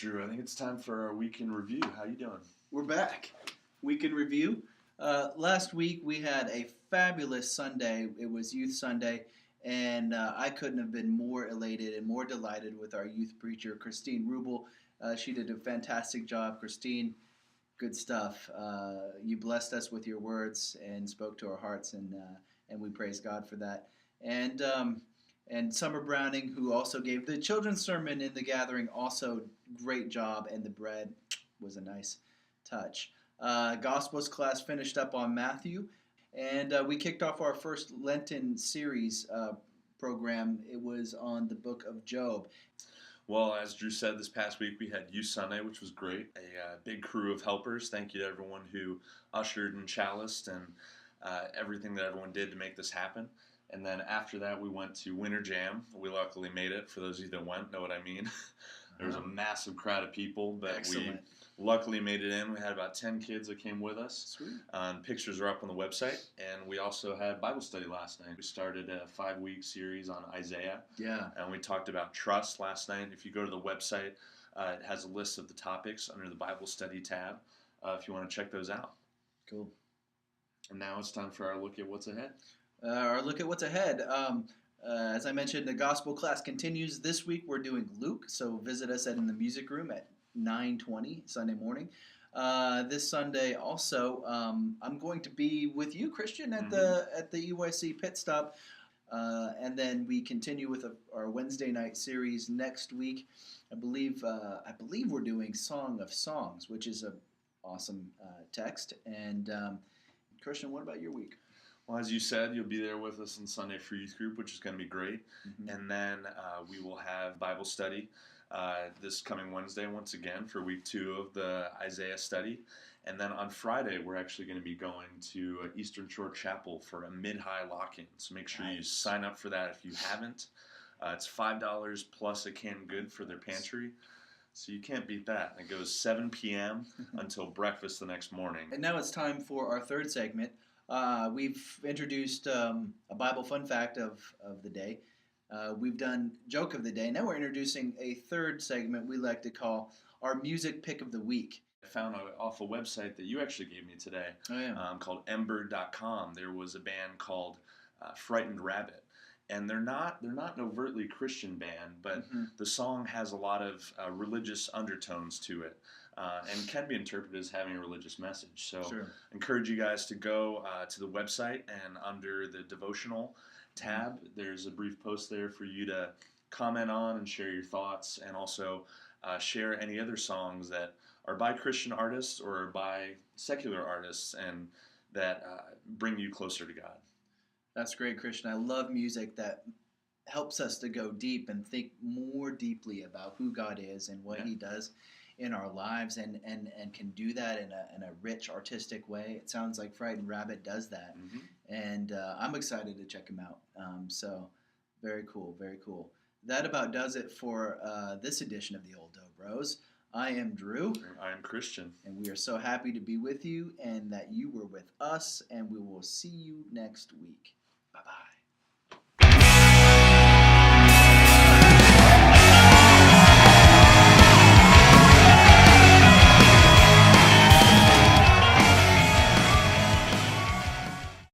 Drew. I think it's time for our week in review. How you doing? We're back. Week in review. Last week we had a fabulous Sunday. It was Youth Sunday, and I couldn't have been more elated and more delighted with our youth preacher, Christine Rubel. She did a fantastic job. Christine, good stuff. You blessed us with your words and spoke to our hearts, and we praise God for that. And Summer Browning, who also gave the children's sermon in the gathering, also great job, and the bread was a nice touch. Gospels class finished up on Matthew, and we kicked off our first Lenten series program. It was on the book of Job. Well, as Drew said, this past week we had Youth Sunday, which was great. A big crew of helpers. Thank you to everyone who ushered and chaliced and everything that everyone did to make this happen. And then after that, we went to Winter Jam. We luckily made it. For those of you that went, know what I mean. There was a massive crowd of people, but Excellent. we luckily made it in. We had about 10 kids that came with us. Sweet. Pictures are up on the website. And we also had Bible study last night. We started a 5-week series on Isaiah. Yeah. And we talked about trust last night. If you go to the website, it has a list of the topics under the Bible study tab if you want to check those out. Cool. And now it's time for our look at what's ahead. Our look at what's ahead. As I mentioned, the gospel class continues. This week we're doing Luke, so visit us in the music room at 9:20 Sunday morning. This Sunday also, I'm going to be with you, Christian, at the EYC pit stop, and then we continue with our Wednesday night series next week. I believe we're doing Song of Songs, which is an awesome text. And Christian, what about your week? Well, as you said, you'll be there with us on Sunday for youth group, which is going to be great. Mm-hmm. And then we will have Bible study this coming Wednesday once again for week 2 of the Isaiah study. And then on Friday, we're actually going to be going to Eastern Shore Chapel for a mid-high lock-in. So make sure you sign up for that if you haven't. It's $5 plus a canned good for their pantry. So you can't beat that. It goes 7 p.m. until breakfast the next morning. And now it's time for our third segment. We've introduced a Bible fun fact of the day. We've done joke of the day. Now we're introducing a third segment we like to call our music pick of the week. I found off a website that you actually gave me today called ember.com. There was a band called Frightened Rabbit. And they're not an overtly Christian band, but the song has a lot of religious undertones to it. And can be interpreted as having a religious message. So I encourage you guys to go to the website, and under the devotional tab, there's a brief post there for you to comment on and share your thoughts, and also share any other songs that are by Christian artists or by secular artists and that bring you closer to God. That's great, Christian. I love music that helps us to go deep and think more deeply about who God is and what He does in our lives, and can do that in a rich artistic way. It sounds like Frightened Rabbit does that, and I'm excited to check him out. So very cool, very cool. That about does it for this edition of the Old Dobros. I am Drew. I am Christian. And we are so happy to be with you and that you were with us, and we will see you next week. Bye-bye.